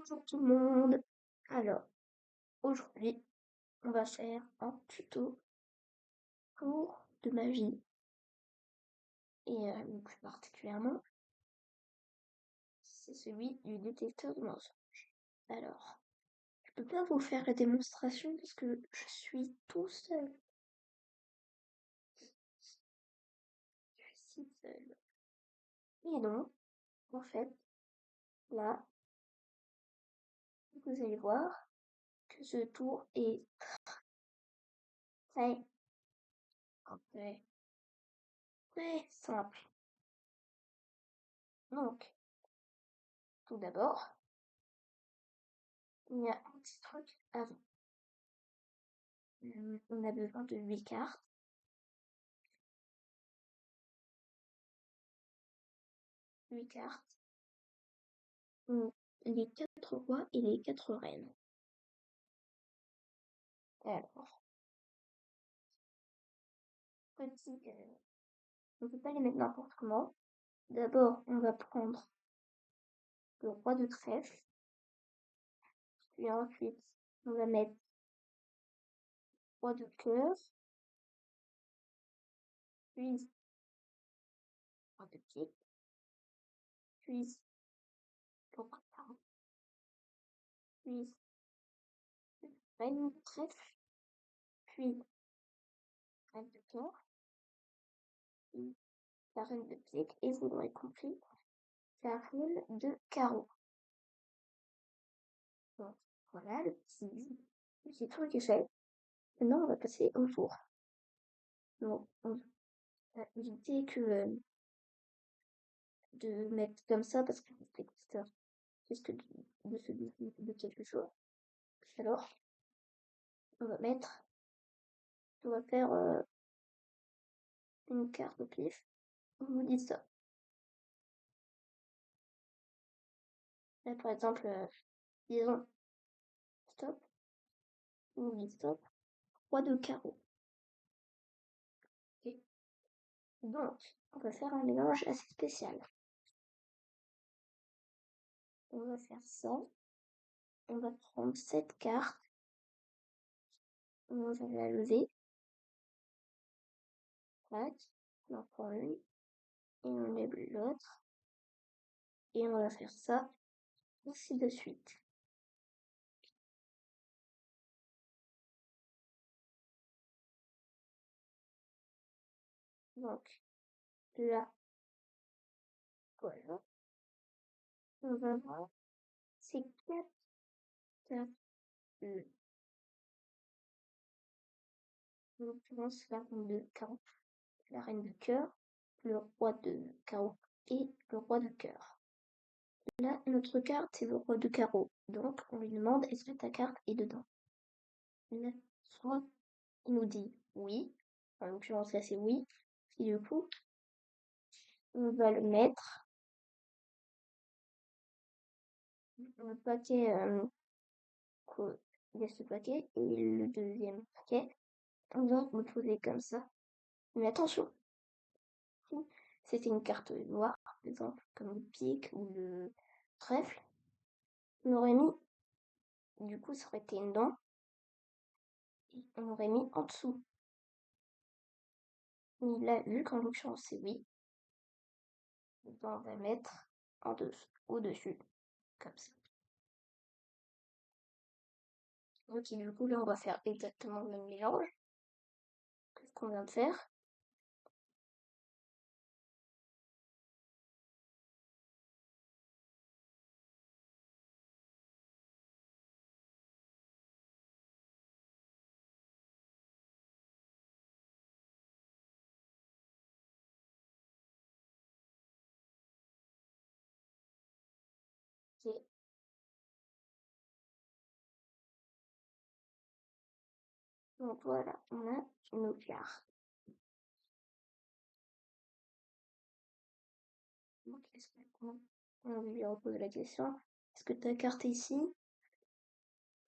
Bonjour tout le monde. Alors, aujourd'hui, on va faire un tuto cours de magie et plus particulièrement, c'est celui du détecteur de mensonges. Alors, je peux pas vous faire la démonstration parce que je suis tout seul. Je suis seul. Et donc, en fait, là, vous allez voir que ce tour est très, très, très simple. Donc, tout d'abord, il y a un petit truc avant. On a besoin de 8 cartes. 8 cartes. Les 4 rois et les 4 reines. Alors, on ne peut pas les mettre n'importe comment. D'abord, on va prendre le roi de trèfle. Puis ensuite, on va mettre roi de cœur. Puis roi de pique. Puis le roi de carreau. Puis reine de trèfle. Puis reine de cœur. Puis la reine de pique. Et vous l'aurez compris, la reine de carreau. Donc, voilà le petit truc est fait. Maintenant, on va passer au tour. Donc, on va éviter de mettre comme ça parce que c'est risque de quelque chose. Alors, on va mettre, on va faire une carte au pif. On nous dit ça. Là, par exemple, disons stop. On nous dit stop. Roi de carreau. Ok. Donc, on va faire un mélange assez spécial. On va faire ça. On va prendre cette carte. On va la lever. Tac. On en prend une. Et on lève l'autre. Et on va faire ça ainsi de suite. Donc, là, voilà. On va voir ces 4 cartes. En l'occurrence, la reine de carreau, la reine de cœur, le roi de carreau et le roi de cœur. Là, notre carte, c'est le roi de carreau. Donc, on lui demande est-ce que ta carte est dedans? Là, soit il nous dit oui. En l'occurrence, là, c'est oui. Et du coup, on va le mettre dans le paquet. Il y a ce paquet et le deuxième paquet. On va le poser comme ça. Mais attention, si c'était une carte noire, par exemple, comme le pique ou le trèfle, on aurait mis, du coup, ça aurait été une dent, et on aurait mis en dessous. Mais là, vu qu'en l'occurrence c'est oui, on va mettre en dessous, au-dessus, comme ça. Ok, du coup, là, on va faire exactement le même mélange que ce qu'on vient de faire. Ok, donc voilà, on a nos cartes. Donc, on lui repose la question, est-ce que ta carte est ici?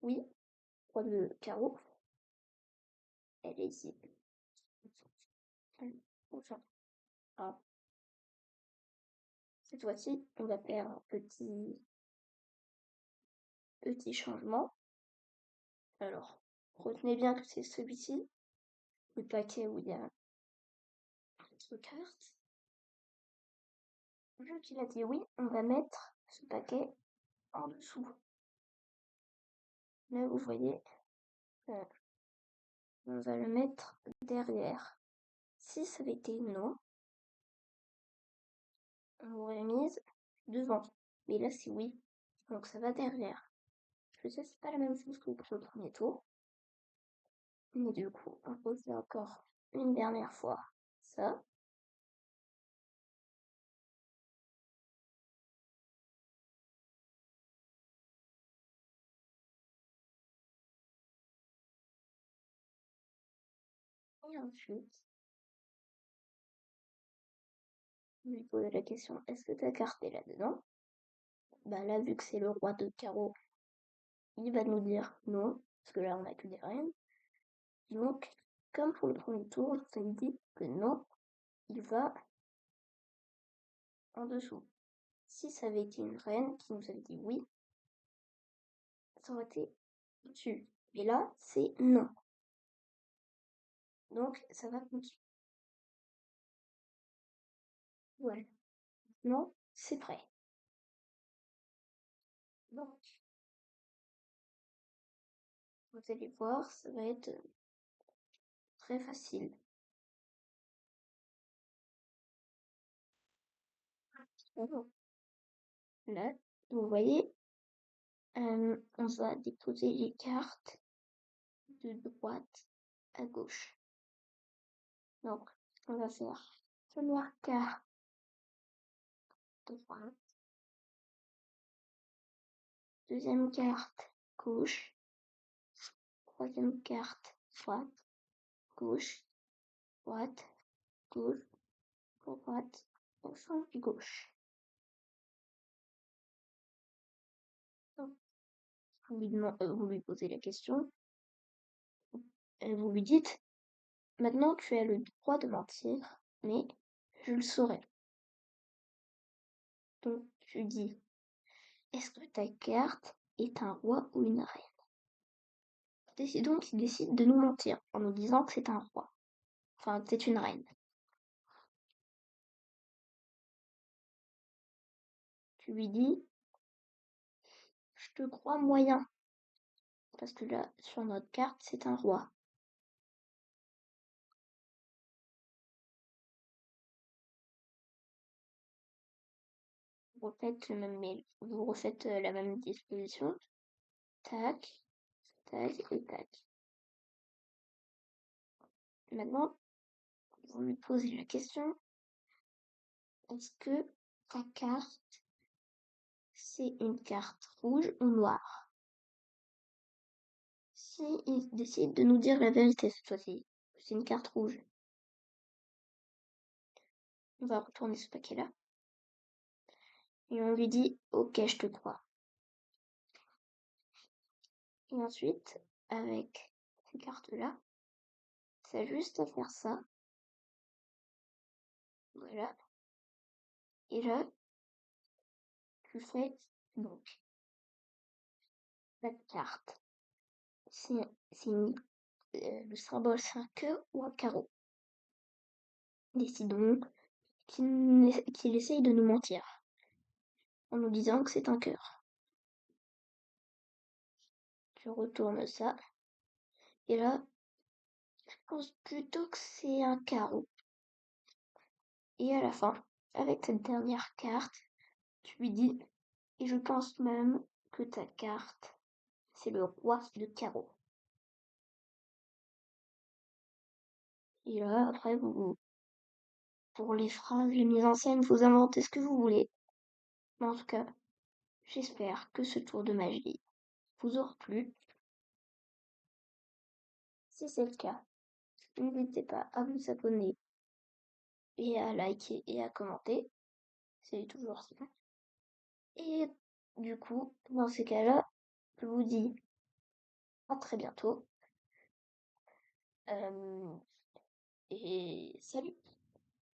Oui, roi de carreau, elle est ici. Enfin, ah, cette fois-ci, on va faire un petit petit changement. Alors, retenez bien que c'est celui-ci, le paquet où il y a notre carte. Vu qu'il a dit oui, on va mettre ce paquet en dessous. Là, vous voyez, euh, on va le mettre derrière. Si ça avait été non, on l'aurait mise devant. Mais là, c'est oui, donc ça va derrière. Je sais, c'est pas la même chose que pour le premier tour. Mais du coup, on refait encore une dernière fois ça. Et ensuite, on lui pose la question, est-ce que ta carte est là-dedans? Bah là, vu que c'est le roi de carreau, il va nous dire non, parce que là, on n'a que des reines. Donc, comme pour le premier tour, ça lui dit que non, il va en dessous. Si ça avait été une reine qui nous avait dit oui, ça aurait été dessus. Mais là, c'est non. Donc, ça va continuer. Voilà. Non, c'est prêt. Donc, vous allez voir, ça va être très facile. Là, vous voyez, on va déposer les cartes de droite à gauche. Donc, on va faire première carte droite, deuxième carte gauche, troisième carte droite, gauche, droite, gauche, droite, enfin gauche. Donc, vous lui posez la question, vous lui dites, maintenant tu as le droit de mentir, mais je le saurai. Donc, tu dis, est-ce que ta carte est un roi ou une reine? Décidons qu'il décide de nous mentir en nous disant que c'est un roi. Enfin, c'est une reine. Tu lui dis, je te crois moyen. Parce que là, sur notre carte, c'est un roi. Vous refaites la même disposition. Tac, tac et tac. Maintenant, vous lui posez la question, est-ce que ta carte, c'est une carte rouge ou noire? Si il décide de nous dire la vérité cette fois-ci, c'est une carte rouge, on va retourner ce paquet-là. Et on lui dit, ok, je te crois. Et ensuite, avec ces cartes-là, c'est juste à faire ça. Voilà. Et là, tu fais donc la carte. Le symbole, c'est un cœur ou un carreau. Décidons qu'il essaye de nous mentir en nous disant que c'est un cœur. Tu retournes ça. Et là, je pense plutôt que c'est un carreau. Et à la fin, avec cette dernière carte, tu lui dis, et je pense même que ta carte, c'est le roi de carreau. Et là, après, pour les phrases, les mises en scène, vous inventez ce que vous voulez. Mais en tout cas, j'espère que ce tour de magie vous aura plu. Si c'est le cas, n'hésitez pas à vous abonner et à liker et à commenter. C'est toujours ça. Et du coup, dans ces cas-là, je vous dis à très bientôt. Et salut!